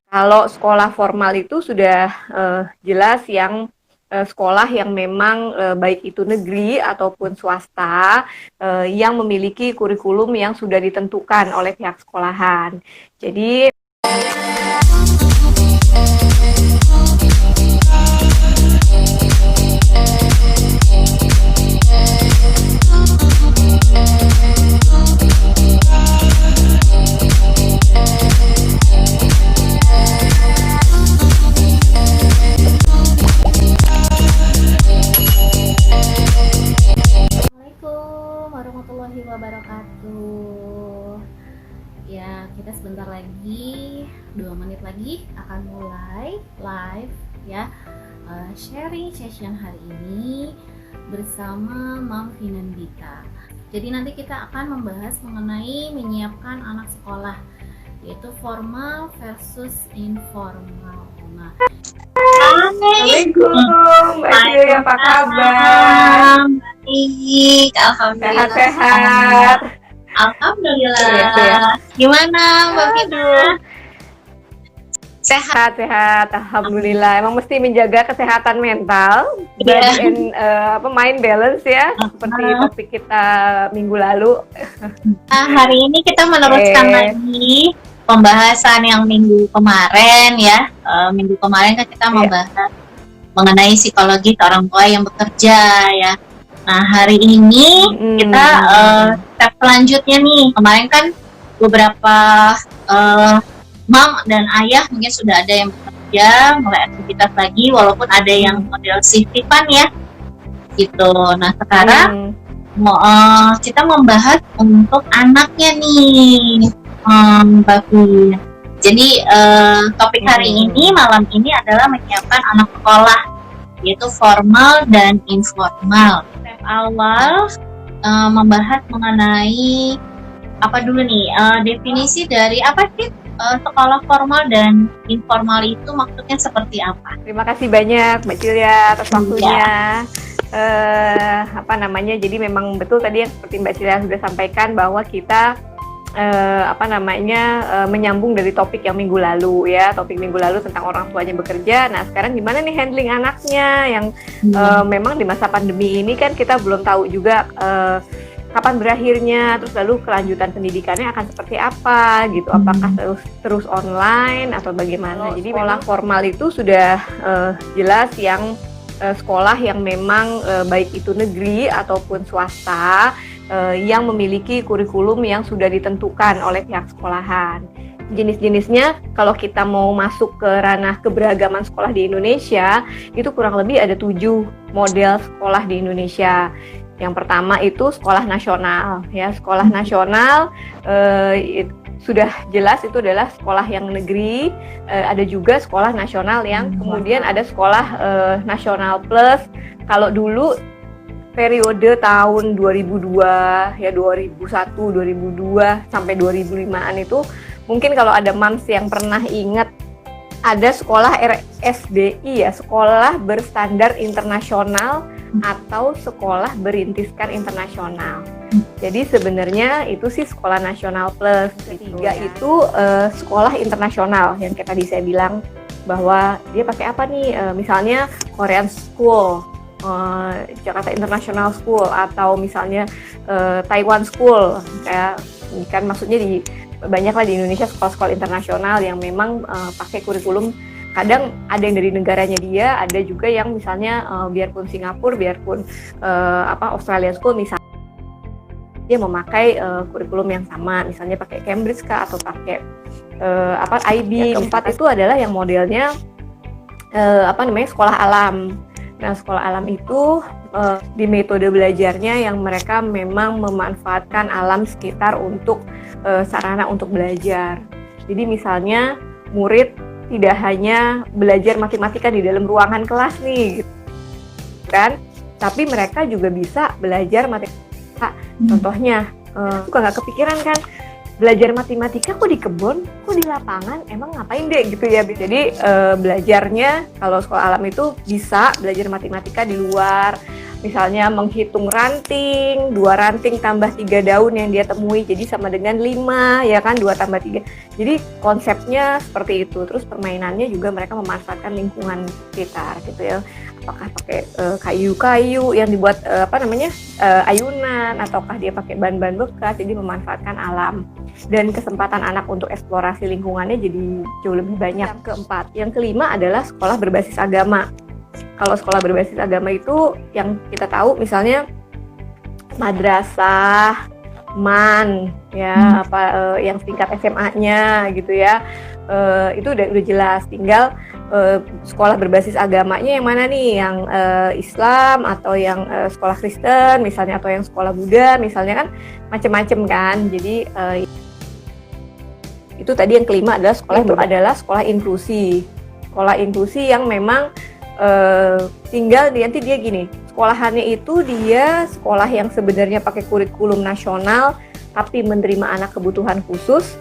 Kalau sekolah formal itu sudah jelas yang sekolah yang memang baik itu negeri ataupun swasta yang memiliki kurikulum yang sudah ditentukan oleh pihak sekolahan. Jadi Assalamualaikum warahmatullahi wabarakatuh. Ya, kita sebentar lagi, 2 menit lagi akan mulai live ya. Sharing session hari ini bersama Mam Finandita. Jadi nanti kita akan membahas mengenai menyiapkan anak sekolah, yaitu formal versus informal. Nah, Assalamualaikum, Mbak Julia, apa kabar? baik, alhamdulillah. Sehat-sehat. Alhamdulillah. Iya. Gimana Mbak Fida? Sehat. Sehat-sehat, alhamdulillah. Emang mesti menjaga kesehatan mental, Iya. body and mind balance ya, seperti topik kita minggu lalu. Nah, hari ini kita meneruskan lagi pembahasan yang minggu kemarin ya. Minggu kemarin kan kita membahas mengenai psikologi orang tua yang bekerja ya. Nah, hari ini kita step selanjutnya nih. Kemarin kan beberapa mam dan ayah mungkin sudah ada yang bekerja, mulai aktivitas lagi, walaupun ada yang model shiftan ya, gitu. Nah, sekarang kita membahas untuk anaknya nih, Mbak Fi. Jadi topik hari ini, malam ini adalah menyiapkan anak sekolah, yaitu formal dan informal. Step awal membahas mengenai apa dulu nih, definisi dari apa sih sekolah formal dan informal itu maksudnya seperti apa? Terima kasih banyak Mbak Julia atas waktunya. Jadi memang betul tadi yang seperti Mbak Julia sudah sampaikan bahwa kita menyambung dari topik yang minggu lalu ya, topik minggu lalu tentang orang tuanya bekerja. Nah, sekarang gimana nih handling anaknya yang memang di masa pandemi ini kan kita belum tahu juga kapan berakhirnya, terus lalu kelanjutan pendidikannya akan seperti apa gitu, apakah terus online atau bagaimana. Jadi sekolah formal itu sudah jelas yang sekolah yang memang baik itu negeri ataupun swasta yang memiliki kurikulum yang sudah ditentukan oleh pihak sekolahan. Jenis-jenisnya kalau kita mau masuk ke ranah keberagaman sekolah di Indonesia, itu kurang lebih ada 7 model sekolah di Indonesia. Yang pertama itu sekolah nasional, ya, sekolah nasional sudah jelas itu adalah sekolah yang negeri. Ada juga sekolah nasional yang kemudian ada sekolah nasional plus. Kalau dulu periode tahun 2002 ya, 2001, 2002 sampai 2005-an itu mungkin kalau ada mams yang pernah ingat, ada sekolah RSBI ya, sekolah berstandar internasional atau sekolah berintiskan internasional. Jadi sebenarnya itu sih sekolah nasional plus. Ketiga itu sekolah internasional yang kayak tadi saya bilang bahwa dia pakai apa nih, misalnya Korean School, Jakarta International School, atau misalnya Taiwan School. Kayak kan maksudnya banyaklah di Indonesia sekolah-sekolah internasional yang memang pakai kurikulum. Kadang ada yang dari negaranya dia, ada juga yang misalnya biarpun Singapura, biarpun Australia School misalnya, dia memakai kurikulum yang sama, misalnya pakai Cambridge kah atau pakai IB. Keempat itu adalah yang modelnya sekolah alam. Nah, sekolah alam itu di metode belajarnya yang mereka memang memanfaatkan alam sekitar untuk sarana untuk belajar. Jadi misalnya murid tidak hanya belajar matematika di dalam ruangan kelas nih, gitu kan, tapi mereka juga bisa belajar matematika. Contohnya, suka nggak kepikiran kan, belajar matematika kok di kebun, kok di lapangan, emang ngapain deh gitu ya. Jadi belajarnya kalau sekolah alam itu bisa belajar matematika di luar, misalnya menghitung ranting, 2 ranting tambah 3 daun yang dia temui, jadi sama dengan 5, ya kan, 2 tambah 3. Jadi konsepnya seperti itu. Terus permainannya juga mereka memanfaatkan lingkungan sekitar gitu ya. Apakah pakai kayu-kayu yang dibuat ayunan, ataukah dia pakai bahan-bahan bekas, jadi memanfaatkan alam. Dan kesempatan anak untuk eksplorasi lingkungannya jadi jauh lebih banyak. Yang keempat, yang kelima adalah sekolah berbasis agama. Kalau sekolah berbasis agama itu yang kita tahu misalnya madrasah, MAN, ya yang tingkat SMA-nya gitu ya, itu udah jelas. Tinggal sekolah berbasis agamanya yang mana nih, yang Islam atau yang sekolah Kristen misalnya, atau yang sekolah Buddha misalnya, kan macam-macam kan. Jadi itu tadi yang kelima adalah sekolah inklusi. Sekolah inklusi yang memang tinggal nanti dia gini, sekolahannya itu dia sekolah yang sebenarnya pakai kurikulum nasional tapi menerima anak kebutuhan khusus.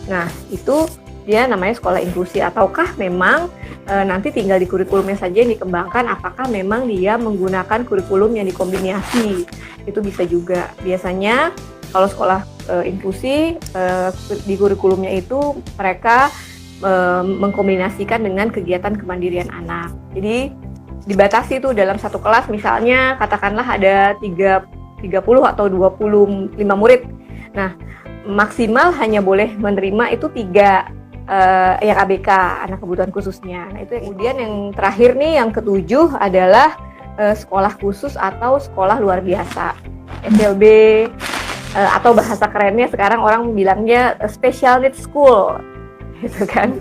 Nah, itu dia namanya sekolah inklusi. Ataukah memang nanti tinggal di kurikulumnya saja yang dikembangkan, apakah memang dia menggunakan kurikulum yang dikombinasi. Itu bisa juga. Biasanya kalau sekolah inklusi di kurikulumnya itu mereka mengkombinasikan dengan kegiatan kemandirian anak. Jadi dibatasi tuh dalam satu kelas misalnya katakanlah ada 30 atau 25 murid. Nah, maksimal hanya boleh menerima itu 3 yang ABK, anak kebutuhan khususnya. Nah, itu kemudian yang terakhir nih, yang ketujuh adalah sekolah khusus atau sekolah luar biasa, SLB, atau bahasa kerennya sekarang orang bilangnya special needs school gitu kan.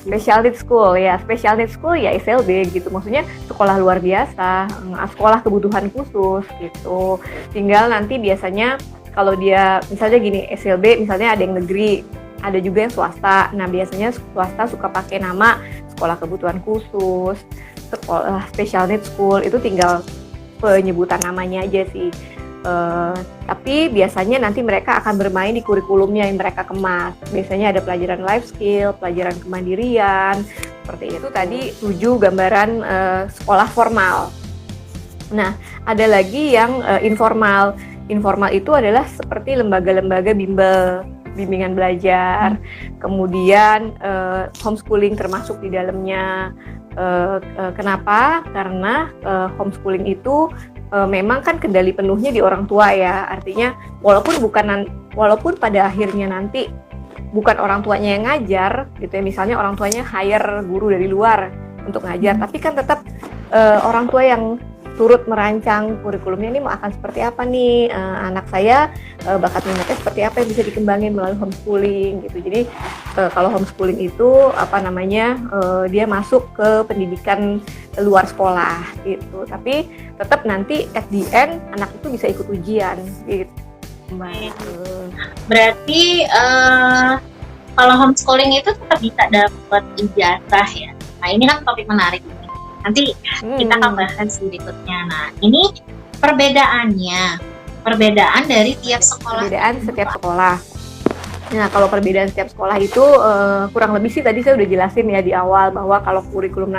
Special needs school ya, special needs school ya SLB gitu, maksudnya sekolah luar biasa, sekolah kebutuhan khusus gitu. Tinggal nanti biasanya kalau dia misalnya gini, SLB misalnya ada yang negeri, ada juga yang swasta. Nah, biasanya swasta suka pakai nama sekolah kebutuhan khusus, sekolah special needs school, itu tinggal penyebutan namanya aja sih. Tapi biasanya nanti mereka akan bermain di kurikulumnya yang mereka kemas. Biasanya ada pelajaran life skill, pelajaran kemandirian, seperti itu. Tadi 7 gambaran sekolah formal. Nah, ada lagi yang informal. Informal itu adalah seperti lembaga-lembaga bimbingan belajar, kemudian homeschooling termasuk di dalamnya. Kenapa? Karena homeschooling itu memang kan kendali penuhnya di orang tua ya. Artinya walaupun pada akhirnya nanti bukan orang tuanya yang ngajar gitu ya, misalnya orang tuanya hire guru dari luar untuk ngajar, tapi kan tetap orang tua yang turut merancang kurikulumnya, ini mau akan seperti apa nih, anak saya bakat minatnya seperti apa yang bisa dikembangin melalui homeschooling gitu. Jadi kalau homeschooling itu dia masuk ke pendidikan luar sekolah gitu, tapi tetap nanti at the end anak itu bisa ikut ujian gitu. Berarti kalau homeschooling itu tetap bisa dapat ijazah ya. Nah, ini kan topik menarik. Nanti kita akan bahas berikutnya. Nah, ini perbedaan dari tiap sekolah. Perbedaan setiap sekolah. Nah, kalau perbedaan setiap sekolah itu kurang lebih sih tadi saya udah jelasin ya di awal, bahwa kalau kurikulum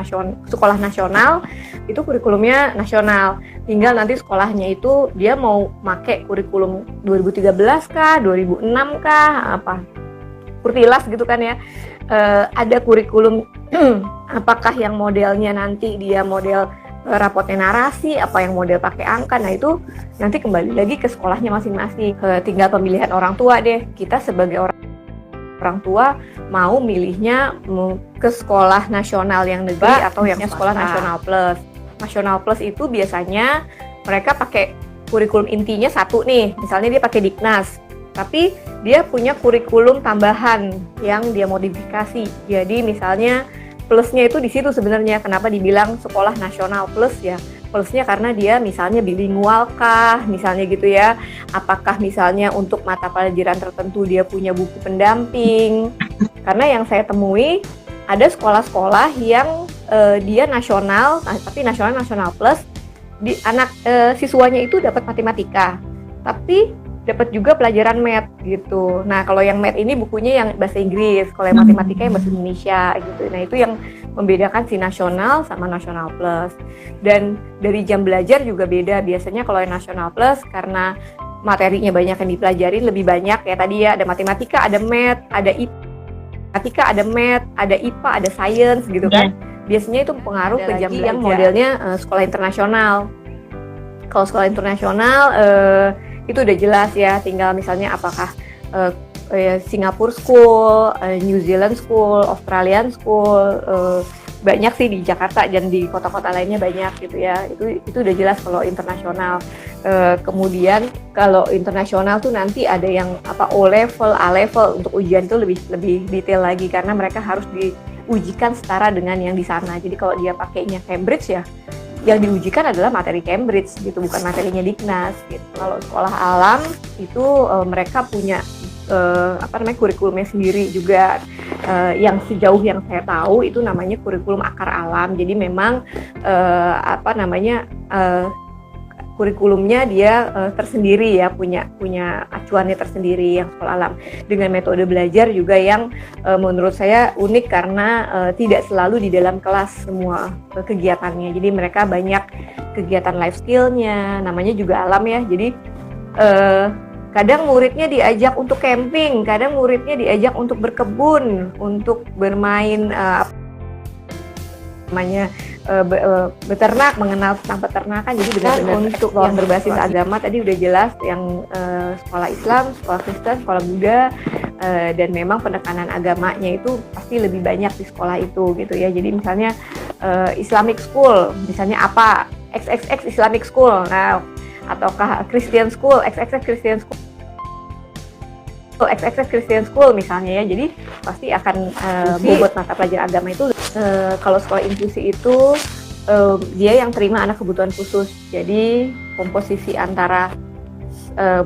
sekolah nasional itu kurikulumnya nasional. Tinggal nanti sekolahnya itu dia mau make kurikulum 2013 kah, 2006 kah, apa kurtilas gitu kan ya. Ada kurikulum apakah yang modelnya nanti dia model rapotnya narasi, apa yang model pakai angka. Nah, itu nanti kembali lagi ke sekolahnya masing-masing. Tinggal pemilihan orang tua deh. Kita sebagai orang tua mau milihnya ke sekolah nasional yang negeri atau yang sekolah nasional plus. Nasional plus itu biasanya mereka pakai kurikulum intinya satu nih, misalnya dia pakai Diknas, tapi dia punya kurikulum tambahan yang dia modifikasi. Jadi misalnya plusnya itu di situ sebenarnya. Kenapa dibilang sekolah nasional plus ya? Plusnya karena dia misalnya bilingual kah, misalnya gitu ya. Apakah misalnya untuk mata pelajaran tertentu dia punya buku pendamping. Karena yang saya temui ada sekolah-sekolah yang dia nasional, tapi nasional plus, siswanya itu dapat matematika, tapi dapat juga pelajaran math gitu. Nah, kalau yang math ini bukunya yang bahasa Inggris, kalau yang matematika yang bahasa Indonesia gitu. Nah, itu yang membedakan si nasional sama nasional plus. Dan dari jam belajar juga beda. Biasanya kalau yang nasional plus karena materinya banyak yang dipelajari, lebih banyak ya tadi ya, ada matematika, ada math, ada ada IPA, ada science gitu kan. Biasanya itu pengaruh ke jam yang modelnya sekolah internasional. Kalau sekolah internasional itu udah jelas ya, tinggal misalnya apakah Singapore School, New Zealand School, Australian School, banyak sih di Jakarta dan di kota-kota lainnya banyak gitu ya. Itu udah jelas kalau internasional. Kemudian kalau internasional tuh nanti ada yang O level, A level, untuk ujian itu lebih detail lagi karena mereka harus diujikan setara dengan yang di sana. Jadi kalau dia pakainya Cambridge ya, yang diujikan adalah materi Cambridge gitu, bukan materinya Dignas gitu. Kalau sekolah alam itu mereka punya kurikulumnya sendiri juga, yang sejauh yang saya tahu itu namanya kurikulum akar alam. Jadi memang kurikulumnya dia tersendiri ya, punya acuannya tersendiri yang sekolah alam, dengan metode belajar juga yang menurut saya unik karena tidak selalu di dalam kelas semua kegiatannya. Jadi mereka banyak kegiatan life skill-nya, namanya juga alam ya. Jadi kadang muridnya diajak untuk camping, kadang muridnya diajak untuk berkebun, untuk bermain beternak, mengenal tentang peternakan. Jadi benar-benar untuk yang berbasis agama tadi udah jelas, yang sekolah Islam, sekolah Kristen, sekolah Buddha, dan memang penekanan agamanya itu pasti lebih banyak di sekolah itu gitu ya. Jadi misalnya Islamic School, misalnya apa XXX Islamic School, nah ataukah Christian School, XXX Christian School, XXX Christian School misalnya ya. Jadi pasti akan bobot mata pelajaran agama itu. Kalau sekolah inklusi itu dia yang terima anak kebutuhan khusus. Jadi komposisi antara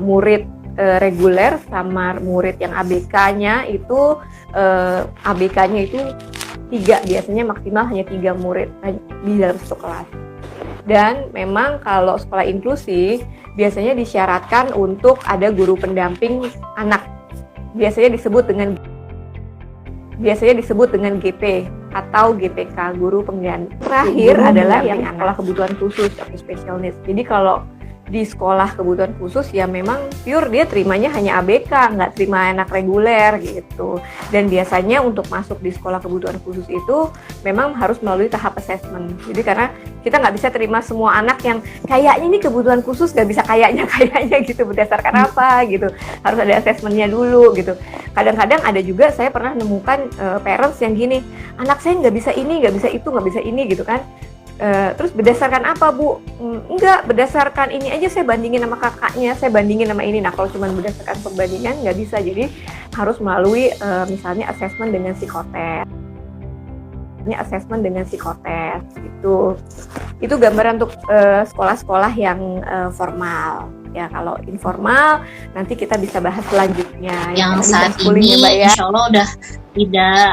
murid reguler sama murid yang ABK-nya itu ABK-nya itu 3, biasanya maksimal hanya 3 murid di dalam satu kelas. Dan memang kalau sekolah inklusi biasanya disyaratkan untuk ada guru pendamping anak. Biasanya disebut dengan GP atau GPK, guru pengganti. Terakhir adalah yang sekolah kebutuhan khusus atau special needs. Jadi kalau di sekolah kebutuhan khusus ya memang pure dia terimanya hanya ABK, nggak terima anak reguler gitu. Dan biasanya untuk masuk di sekolah kebutuhan khusus itu memang harus melalui tahap assessment. Jadi karena kita nggak bisa terima semua anak yang kayaknya ini kebutuhan khusus, nggak bisa kayaknya gitu, berdasarkan apa gitu. Harus ada assessmentnya dulu gitu. Kadang-kadang ada juga saya pernah nemukan parents yang gini, anak saya nggak bisa ini, nggak bisa itu, nggak bisa ini gitu kan. Terus berdasarkan apa Bu? Enggak, berdasarkan ini aja, saya bandingin sama kakaknya, saya bandingin sama ini. Nah kalau cuma berdasarkan perbandingan nggak bisa, jadi harus melalui misalnya assessment dengan psikotes. Gitu. Itu gambaran untuk sekolah-sekolah yang formal. Ya kalau informal nanti kita bisa bahas selanjutnya. Yang saat ini ya, Insya Allah udah tidak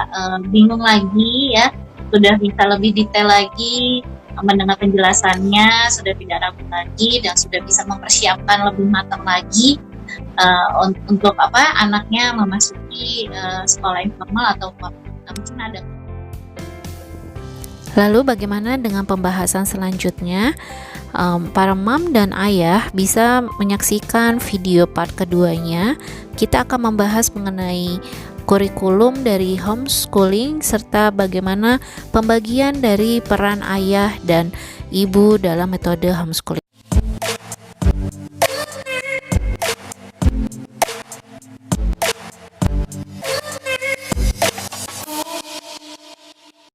bingung lagi ya. Sudah bisa lebih detail lagi mendengar penjelasannya, sudah tidak ragu lagi, dan sudah bisa mempersiapkan lebih matang lagi untuk anaknya memasuki sekolah informal atau formal. Mungkin ada. Lalu bagaimana dengan pembahasan selanjutnya? Para mom dan ayah bisa menyaksikan video part keduanya. Kita akan membahas mengenai kurikulum dari homeschooling serta bagaimana pembagian dari peran ayah dan ibu dalam metode homeschooling.